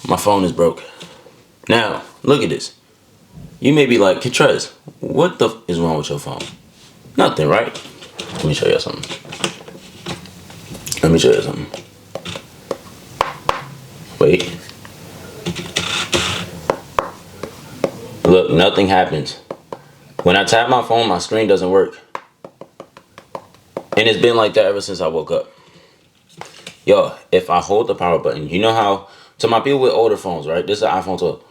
My phone is broke. Now, look at this. You may be like, Ketrez, what the is wrong with your phone? Nothing, right? Let me show you something. Let me show you something. Wait. Look, nothing happens. When I tap my phone, my screen doesn't work. And it's been like that ever since I woke up. Yo, if I hold the power button, you know how, to my people with older phones, right? This is an iPhone 12.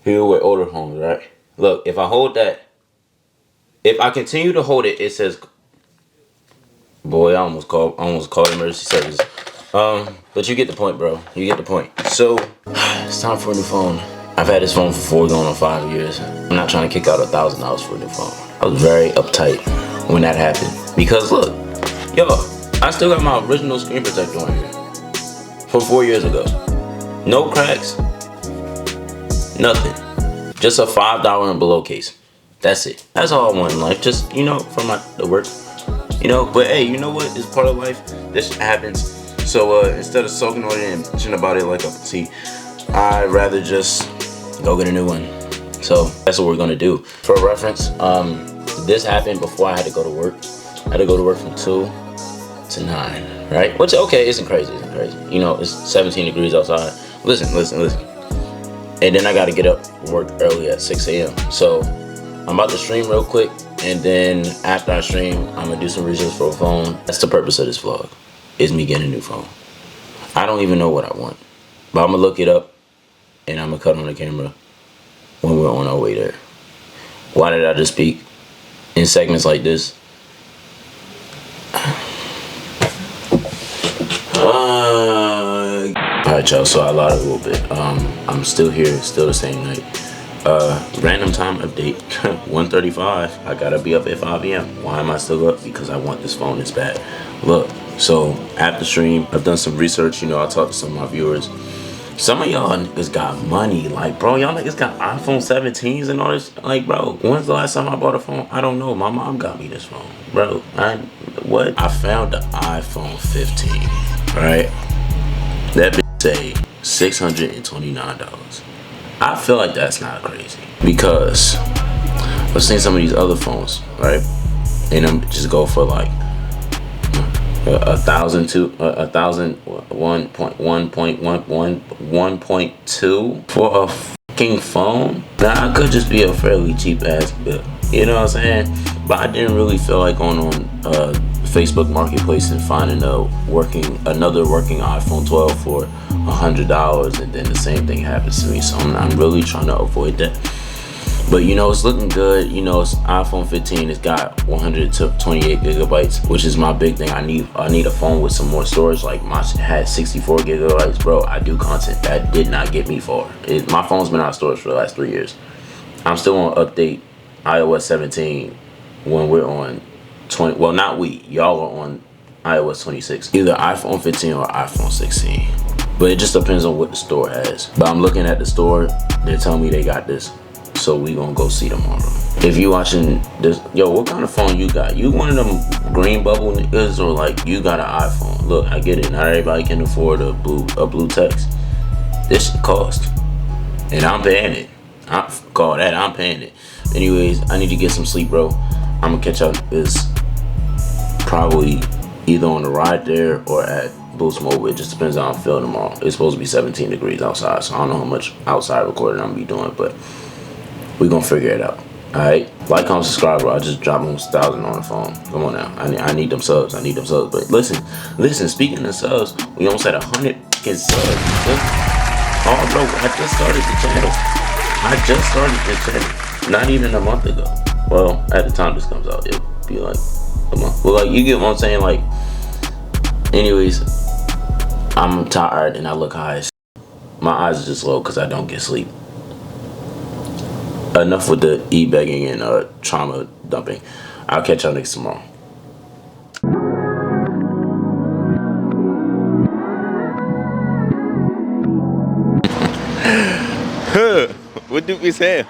People with older phones, right? Look, if I hold that, if I continue to hold it, it says, boy, I almost called emergency service. But you get the point, bro. You get the point. So, it's time for a new phone. I've had this phone for 4 going on 5 years. I'm not trying to kick out $1,000 for a new phone. I was very uptight when that happened. Because look, yo, I still got my original screen protector on here. From 4 years ago. No cracks. Nothing. Just a $5 and below case. That's it. That's all I want in life. Just, you know, for the work. You know, but hey, you know what? It's part of life. This happens. So instead of soaking on it and bitching about it like a tea, I'd rather just go get a new one. So that's what we're gonna do. For reference, this happened before I had to go to work. I had to go to work from 2 to 9. Right? Which, okay, isn't crazy. You know, it's 17 degrees outside. Listen. And then I got to get up and work early at 6 a.m. So I'm about to stream real quick. And then after I stream, I'm going to do some research for a phone. That's the purpose of this vlog, is me getting a new phone. I don't even know what I want. But I'm going to look it up. And I'm going to cut on the camera when we're on our way there. Why did I just speak in segments like this? Alright, y'all, so I lied a little bit. I'm still here, still the same night. Random time update, 1:35. I gotta be up at 5 a.m. Why am I still up? Because I want this phone this bad. Look, so after stream, I've done some research. You know, I talked to some of my viewers. Some of y'all niggas got money. Like, bro, y'all niggas got iPhone 17s and all this. Like, bro, when's the last time I bought a phone? I don't know. My mom got me this phone. Bro, what? I found the iPhone 15, right? That bitch say $629. I feel like that's not crazy. Because I've seen some of these other phones, right? And them just go for like 1,000 to 1.2 for a fucking phone. Now, I could just be a fairly cheap ass bill. You know what I'm saying? But I didn't really feel like going on Facebook Marketplace and finding another working iPhone 12 for $100, and then the same thing happens to me. So I'm really trying to avoid that. But you know, it's looking good. You know, it's iPhone 15. It's got 128 gigabytes, which is my big thing. I need a phone with some more storage. Like, my had 64 gigabytes, bro. I do content. That did not get me far. My phone's been out of storage for the last 3 years. I'm still on update iOS 17 when we're on 20. Well, not we. Y'all are on iOS 26. Either iPhone 15 or iPhone 16. But it just depends on what the store has. But I'm looking at the store. They're telling me they got this. So we gonna go see tomorrow. If you watching this, yo, what kind of phone you got? You one of them green bubble niggas, or like you got an iPhone? Look, I get it. Not everybody can afford a blue text. This shit cost, and I'm paying it. I'm paying it. Anyways, I need to get some sleep, bro. I'm gonna catch up this probably either on the ride there or at Boost Mobile. It just depends on how I feel tomorrow. It's supposed to be 17 degrees outside, so I don't know how much outside recording I'm gonna be doing, but we gonna figure it out. Alright? Like, comment, subscribe, bro. I just dropped almost 1,000 on the phone. Come on now. I need them subs. But listen, speaking of subs, we almost had 100 fucking subs. Oh, bro, I just started the channel. Not even a month ago. Well, at the time this comes out, it'll be like a month. Well, like, you get what I'm saying? Like, anyways, I'm tired and I look high as my eyes are just low because I don't get sleep. Enough with the e-begging and trauma dumping. I'll catch y'all next tomorrow. What do we say?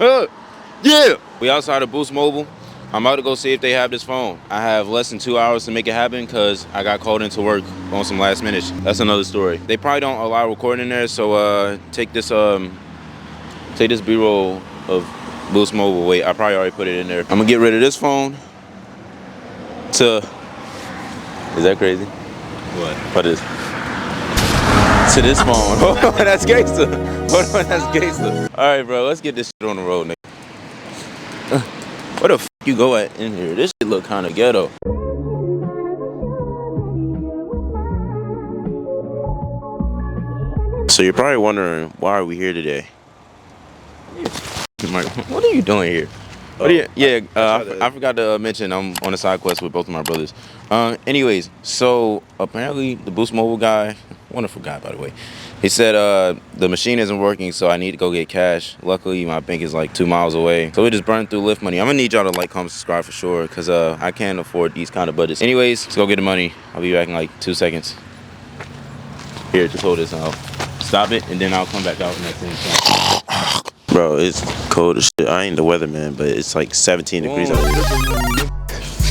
Yeah. We outside of Boost Mobile. I'm about to go see if they have this phone. I have less than 2 hours to make it happen because I got called into work on some last minute. That's another story. They probably don't allow recording there, so take this B-roll of Boost Mobile. Wait, I probably already put it in there. I'm gonna get rid of this phone to, is that crazy? What is? To this phone. Hold on, that's gangster. Hold on, that's gangster. All right, bro, let's get this shit on the road, nigga. Where the f you go at in here? This shit look kind of ghetto. So you're probably wondering, why are we here today? What are you doing here? I forgot to mention I'm on a side quest with both of my brothers. Anyways, so apparently the Boost Mobile guy, wonderful guy by the way, he said the machine isn't working, so I need to go get cash. Luckily, my bank is like 2 miles away, so we just burned through Lyft money. I'm gonna need y'all to like, comment, subscribe for sure, cause I can't afford these kind of budgets. Anyways, let's go get the money. I'll be back in like 2 seconds. Here, just hold this and I'll stop it, and then I'll come back out in that same time. Bro, it's cold as shit. I ain't the weatherman, but it's like 17 degrees out here.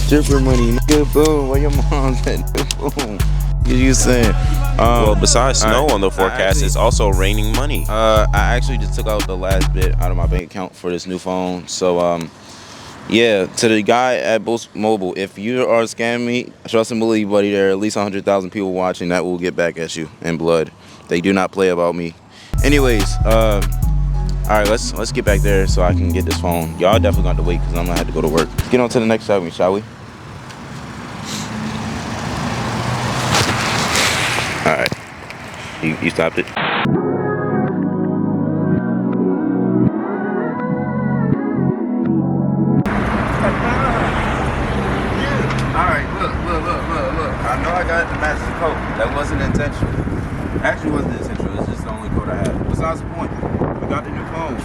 Different money, nigga. Boom. Where your mom's at? Boom. What you saying? Well, besides snow on the forecast, it's also raining money. I actually just took out the last bit out of my bank account for this new phone. So, yeah, to the guy at Boost Mobile, if you are scamming me, trust and believe, buddy, there are at least 100,000 people watching that will get back at you in blood. They do not play about me. Anyways, all right, let's get back there so I can get this phone. Y'all definitely got to wait because I'm gonna have to go to work. Let's get on to the next segment, shall we? All right, you stopped it. Alright, look. I know I got the master coat. That wasn't intentional. Actually wasn't intentional. It's just the only coat I have. Besides the point, we got the new phone.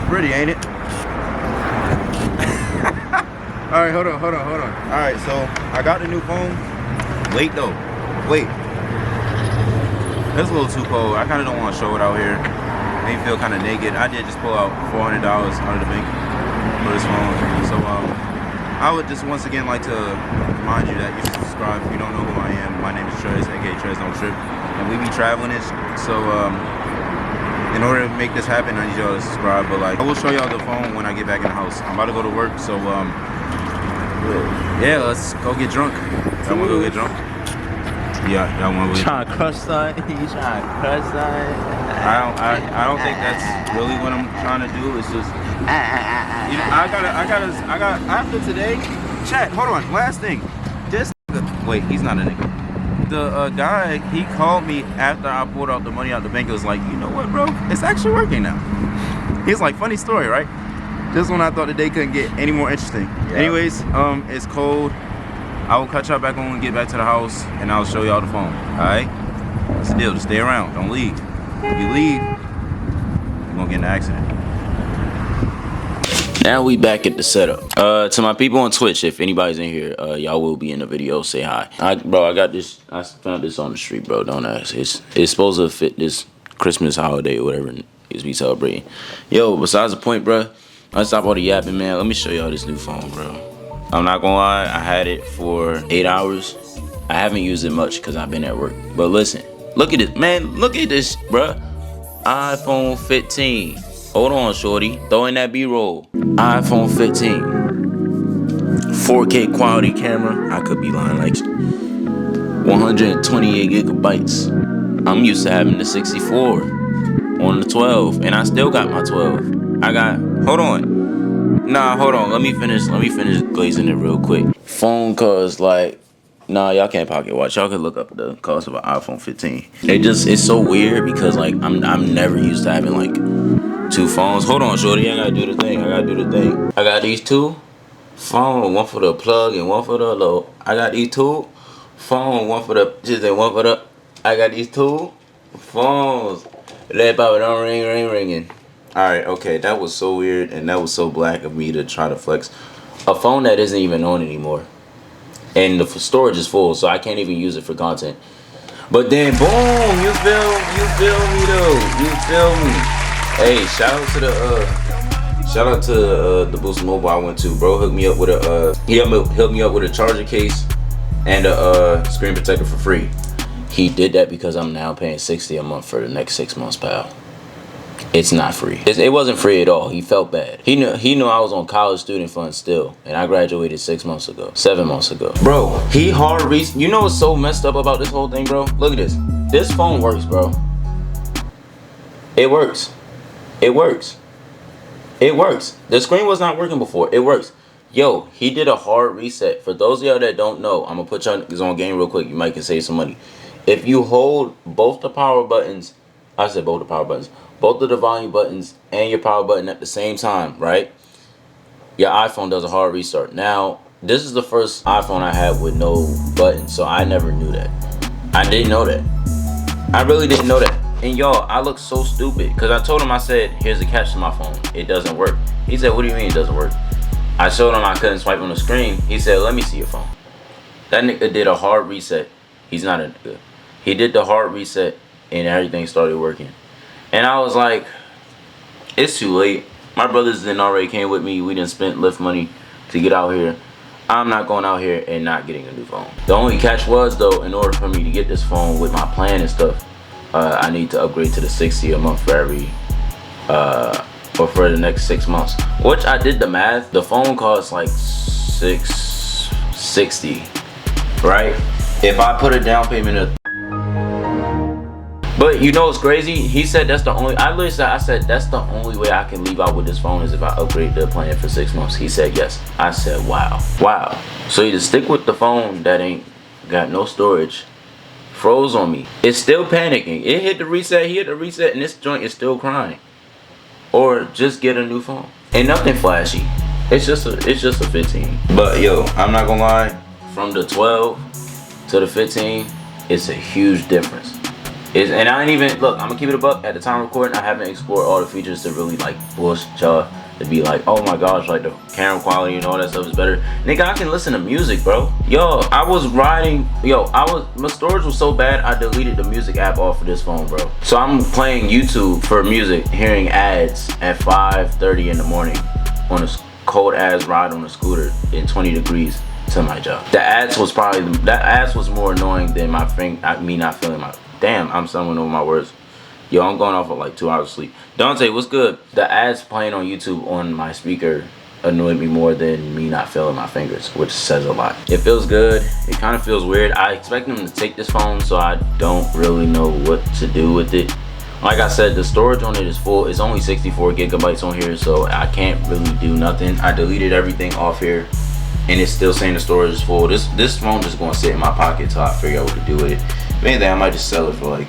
Pretty, ain't it? Alright, hold on. Alright, so I got the new phone. Wait. It's a little too cold. I kind of don't want to show it out here. Made me feel kind of naked. I did just pull out $400 out of the bank for this phone. So, I would just once again like to remind you that you should subscribe if you don't know who I am. My name is Trez, aka Trez Don't Trip, and we be traveling this. So in order to make this happen, I need y'all to subscribe. But like, I will show y'all the phone when I get back in the house. I'm about to go to work, so yeah, let's go get drunk. Y'all wanna go get drunk? Yeah, y'all wanna go get drunk? Trying to crush son? You trying to crush son? I don't think that's really what I'm trying to do. It's just, you know, I got after today. Chat, hold on. Last thing. Wait, he's not a nigga. The guy, he called me after I pulled out the money out the bank. It was like, you know what, bro? It's actually working now. He's like, funny story, right? This one I thought the day couldn't get any more interesting. Yeah. Anyways, it's cold. I will cut y'all back on when we get back to the house, and I'll show y'all the phone. All right? That's the deal. Just stay around. Don't leave. If you leave, you're gonna get in an accident. Now we back at the setup. To my people on Twitch, if anybody's in here, y'all will be in the video. Say hi. Bro, I got this. I found this on the street, bro. Don't ask. It's supposed to fit this Christmas holiday or whatever is we celebrating. Yo, besides the point, bro. Let's stop all the yapping, man. Let me show y'all this new phone, bro. I'm not gonna lie. I had it for 8 hours. I haven't used it much because I've been at work. But listen, look at this, man. Look at this, bro. iPhone 15. Hold on, shorty. Throw in that B-roll. iPhone 15. 4K quality camera. I could be lying, like 128 gigabytes. I'm used to having the 64 on the 12, and I still got my 12. Hold on. Nah, hold on. Let me finish glazing it real quick. Phone costs like, nah, y'all can't pocket watch. Y'all can look up the cost of an iPhone 15. It's so weird because like I'm never used to having like 2 phones. Hold on, shorty. I gotta do the thing. I got these 2 phones, one for the plug and one for the load. I got these 2 phones, one for the and one for the. I got these 2 phones. That power don't ringing. All right, okay, that was so weird and that was so black of me to try to flex a phone that isn't even on anymore, and the storage is full, so I can't even use it for content. But then, boom, you feel me though? You feel me? Hey, shout out to the Shout out to the Boost Mobile I went to. Bro hooked me up with a hooked me up with a charger case and a screen protector for free. He did that because I'm now paying $60 a month for the next 6 months, pal. It's not free. It wasn't free at all. He felt bad. He knew I was on college student funds still, and I graduated 7 months ago. Bro, you know what's so messed up about this whole thing, bro? Look at this. This phone works, bro. It works. It works. It works. The screen was not working before. It works. Yo, he did a hard reset. For those of y'all that don't know, I'm gonna put y'all on game real quick. You might can save some money. If you hold both the power buttons, both of the volume buttons and your power button at the same time, right? Your iPhone does a hard restart. Now, this is the first iPhone I had with no buttons, so I never knew that. I didn't know that. I really didn't know that. And y'all, I look so stupid because I told him, I said, here's the catch to my phone. It doesn't work. He said, what do you mean it doesn't work? I showed him I couldn't swipe on the screen. He said, let me see your phone. That nigga did a hard reset. He's not a nigga. He did the hard reset and everything started working. And I was like, it's too late. My brothers then already came with me. We done spent Lyft money to get out here. I'm not going out here and not getting a new phone. The only catch was, though, in order for me to get this phone with my plan and stuff, I need to upgrade to the $60 a month for the next 6 months. Which I did the math. The phone costs like $660, right? If I put a down payment of, but you know what's crazy? He said that's the only. I said that's the only way I can leave out with this phone is if I upgrade the plan for 6 months. He said yes. I said wow. So you just stick with the phone that ain't got no storage. Froze on me. It's still panicking. It hit the reset. He hit the reset, and this joint is still crying. Or just get a new phone. Ain't nothing flashy. It's just a 15. But yo, I'm not gonna lie. From the 12 to the 15, it's a huge difference. And I ain't even, look, I'm gonna keep it a buck. At the time of recording, I haven't explored all the features to really like bullshit y'all to be like, oh my gosh, like the camera quality and all that stuff is better. Nigga, I can listen to music, bro. Yo, my storage was so bad, I deleted the music app off of this phone, bro. So I'm playing YouTube for music, hearing ads at 5:30 in the morning on a cold ass ride on a scooter in 20 degrees to my job. That ads was more annoying than me not feeling my. Damn, I'm stumbling over my words. Yo, I'm going off of like 2 hours of sleep. Dante, what's good? The ads playing on YouTube on my speaker annoyed me more than me not feeling my fingers, which says a lot. It feels good. It kind of feels weird. I expect them to take this phone, so I don't really know what to do with it. Like I said, the storage on it is full. It's only 64 gigabytes on here, so I can't really do nothing. I deleted everything off here, and it's still saying the storage is full. This phone just gonna sit in my pocket till I figure out what to do with it. If anything, I might just sell it for like,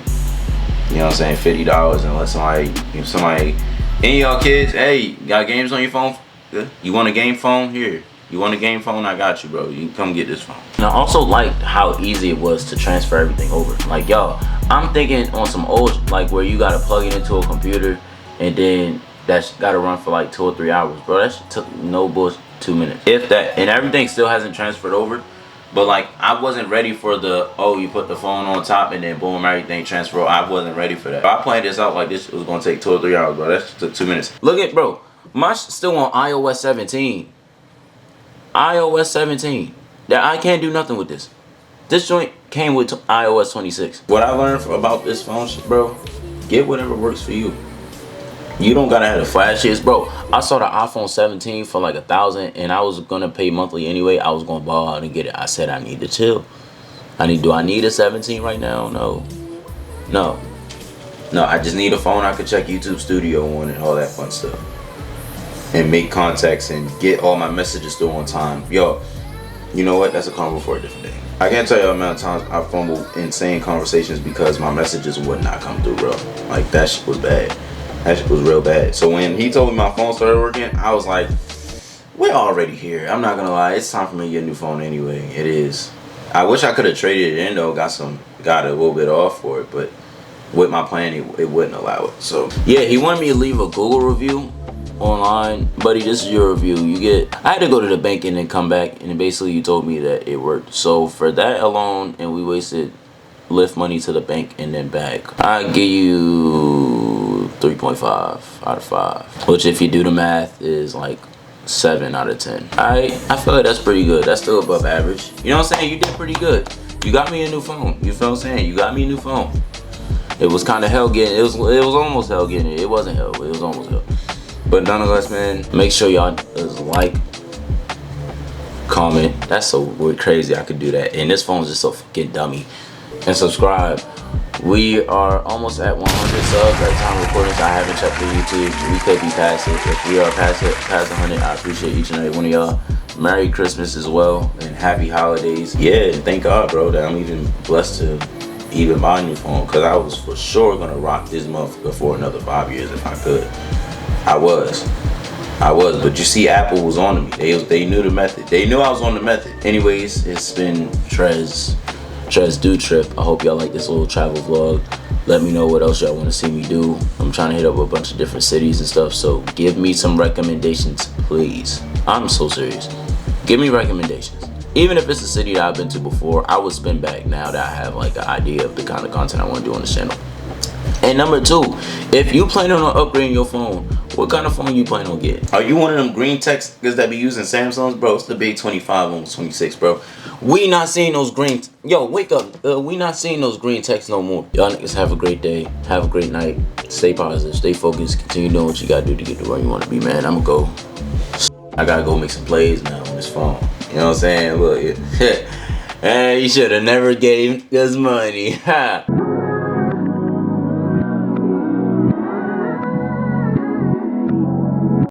you know what I'm saying, $50 and let somebody, any y'all kids, hey, got games on your phone? Good. You want a game phone? Here. You want a game phone? I got you, bro. You can come get this phone. And I also liked how easy it was to transfer everything over. Like, y'all, I'm thinking on some old, like where you gotta plug it into a computer and then that's gotta run for like 2 or 3 hours, bro. That shit took no bullshit 2 minutes. If that, and everything still hasn't transferred over. But like, I wasn't ready for the, oh, you put the phone on top and then boom, everything transfer. I wasn't ready for that. If I planned this out like this, it was gonna take 2 or 3 hours, bro. That took 2 minutes. Look at, bro, mine's still on iOS 17. iOS 17. That I can't do nothing with this. This joint came with iOS 26. What I learned about this phone, bro, get whatever works for you. You don't gotta have the flashiest, bro. I saw the iPhone 17 for like $1,000, and I was gonna pay monthly anyway. I was gonna ball out and get it. I said I need to chill. Do I need a 17 right now? No. I just need a phone I could check YouTube Studio on and all that fun stuff, and make contacts and get all my messages through on time. Yo, you know what? That's a convo for a different day. I can't tell you the amount of times I fumbled insane conversations because my messages would not come through, bro. Like, that shit was bad. That shit was real bad. So when he told me my phone started working, I was like, we're already here. I'm not gonna lie, it's time for me to get a new phone anyway. It is. I wish I could have traded it in though, got a little bit off for it, but with my plan, it wouldn't allow it. So yeah, he wanted me to leave a Google review online. Buddy, this is your review. I had to go to the bank and then come back, and basically you told me that it worked. So for that alone, and we wasted Lyft money to the bank and then back, I give you 3.5 out of 5. Which, if you do the math, is like 7 out of 10. I feel like that's pretty good. That's still above average. You know what I'm saying? You did pretty good. You got me a new phone. You feel what I'm saying? You got me a new phone. It was kind of hell getting. It was almost hell getting it. It wasn't hell. It was almost hell. But nonetheless, man, make sure y'all like, comment. That's so weird, crazy I could do that. And this phone's just so fucking dummy. And subscribe. We are almost at 100 subs at the time of recording, so I haven't checked the YouTube. We could be past it. If we are past 100, I appreciate each and every one of y'all. Merry Christmas as well, and happy holidays. Yeah, and thank God, bro, that I'm even blessed to even buy a new phone, because I was for sure gonna rock this motherfucker for another 5 years if I could. I was, but you see, Apple was on to me. They knew the method. They knew I was on the method. Anyways, it's been Trez Do Trip. I hope y'all like this little travel vlog. Let me know what else y'all want to see me do. I'm trying to hit up a bunch of different cities and stuff, so give me some recommendations, please. I'm so serious. Give me recommendations. Even if it's a city that I've been to before, I would spin back now that I have like an idea of the kind of content I want to do on the channel. And number 2, if you planning on upgrading your phone, what kind of phone you plan on getting? Are you one of them green techs that be using Samsungs, bro? It's the big 25, almost 26, bro. We not seeing those green. Yo, wake up. We not seeing those green techs no more. Y'all niggas have a great day. Have a great night. Stay positive. Stay focused. Continue doing what you gotta do to get to where you want to be, man. I'ma go. I gotta go make some plays now on this phone. You know what I'm saying? Look, hey, you should have never gave us money. Ha.